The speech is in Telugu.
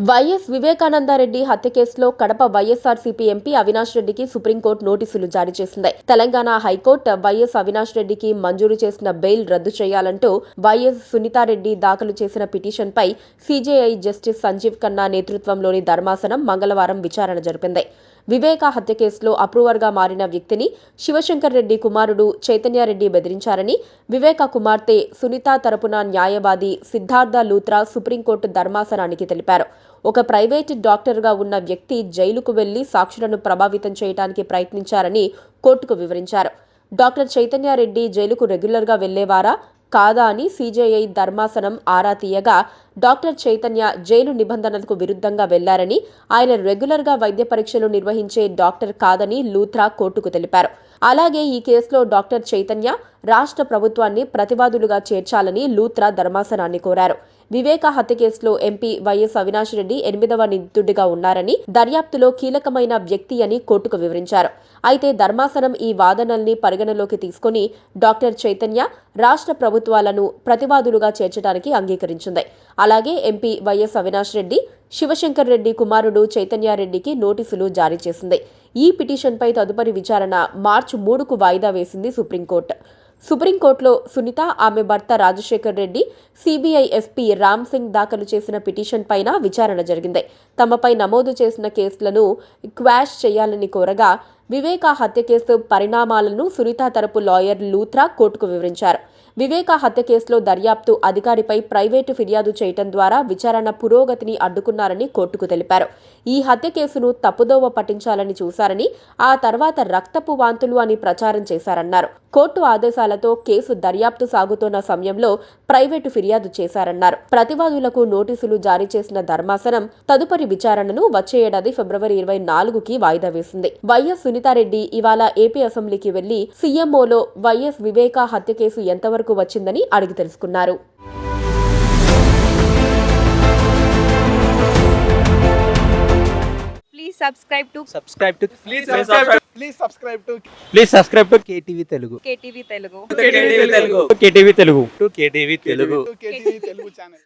వైఎస్ వివేకానందరెడ్డి హత్య కేసులో కడప వైఎస్ఆర్సీపీ ఎంపీ అవినాష్ రెడ్డికి సుప్రీంకోర్టు నోటీసులు జారీ చేసింది. తెలంగాణ హైకోర్టు వైఎస్ అవినాష్ రెడ్డికి మంజూరు చేసిన బెయిల్ రద్దు చేయాలంటూ వైఎస్ సునీతారెడ్డి దాఖలు చేసిన పిటిషన్పై సీజేఐ జస్టిస్ సంజీవ్ ఖన్నా నేతృత్వంలోని ధర్మాసనం మంగళవారం విచారణ జరిపింది. వివేక హత్య కేసులో అప్రూవర్గా మారిన వ్యక్తిని శివశంకర్ రెడ్డి కుమారుడు చైతన్యారెడ్డి బెదిరించారని వివేక కుమార్తె సునీత తరపున న్యాయవాది సిద్ధార్థ లూత్రా సుప్రీంకోర్టు ధర్మాసనానికి తెలిపారు. ఒక ప్రైవేటు డాక్టర్గా ఉన్న వ్యక్తి జైలుకు వెళ్లి సాక్షులను ప్రభావితం చేయడానికి ప్రయత్నించారని కోర్టుకు వివరించారు. డాక్టర్ చైతన్యారెడ్డి జైలుకు రెగ్యులర్గా వెళ్లేవారా కాదా అని సీజేఐ ధర్మాసనం ఆరా తీయగా డాక్టర్ చైతన్య జైలు నిబంధనలకు విరుద్ధంగా వెళ్లారని, ఆయన రెగ్యులర్గా వైద్య పరీక్షలు నిర్వహించే డాక్టర్ కాదని లూత్రా కోర్టుకు తెలిపారు. అలాగే ఈ కేసులో డాక్టర్ చైతన్య రాష్ట్ర ప్రభుత్వాన్ని ప్రతివాదులుగా చేర్చాలని లూత్రా ధర్మాసనాన్ని కోరారు. వివేక హత్య కేసులో ఎంపీ వైఎస్ అవినాష్ రెడ్డి 8వ నిందితుడిగా ఉన్నారని, దర్యాప్తులో కీలకమైన వ్యక్తి అని కోర్టుకు వివరించారు. అయితే ధర్మాసనం ఈ వాదనల్ని పరిగణలోకి తీసుకుని డాక్టర్ చైతన్య రాష్ట్ర ప్రభుత్వాలను ప్రతివాదులుగా చేర్చడానికి అంగీకరించింది. అలాగే ఎంపీ వైఎస్ అవినాష్ రెడ్డి, శివశంకర్ రెడ్డి కుమారుడు చైతన్యారెడ్డికి నోటీసులు జారీ చేసింది. ఈ పిటిషన్పై తదుపరి విచారణ మార్చి 3కు వాయిదా వేసింది సుప్రీంకోర్టు. సుప్రీంకోర్టులో సునీత, ఆమె భర్త రాజశేఖర్ రెడ్డి, సీబీఐ ఎస్పీ రామ్ సింగ్ దాఖలు చేసిన పిటిషన్ పైన విచారణ జరిగింది. తమపై నమోదు చేసిన కేసులను క్వాష్ చేయాలని కోరగా వివేక హత్య కేసు పరిణామాలను సునీత తరపు లాయర్ లూత్రా కోర్టుకు వివరించారు. వివేక హత్య కేసులో దర్యాప్తు అధికారిపై ప్రైవేటు ఫిర్యాదు చేయడం ద్వారా విచారణ పురోగతిని అడ్డుకున్నారని కోర్టుకు తెలిపారు. ఈ హత్య కేసును తప్పుదోవ పట్టించాలని చూశారని, ఆ తర్వాత రక్తపు వాంతులు అని ప్రచారం చేశారన్నారు. కోర్టు ఆదేశాలతో కేసు దర్యాప్తు సాగుతున్న సమయంలో ప్రైవేటు ఫిర్యాదు చేశారన్నారు. ప్రతివాదులకు నోటీసులు జారీ చేసిన ధర్మాసనం తదుపరి విచారణను వచ్చే ఏడాది ఫిబ్రవరి 24కి వాయిదా వేసింది. వైఎస్ సునీతారెడ్డి ఇవాళ ఏపీ అసెంబ్లీకి వెళ్లి సీఎంఓలో వైఎస్ వివేక హత్య కేసు ఎంతవరకు వచ్చిందని అడిగి తెలుసుకున్నారు. Please subscribe to KTV Telugu. KTV Telugu. KTV Telugu channel.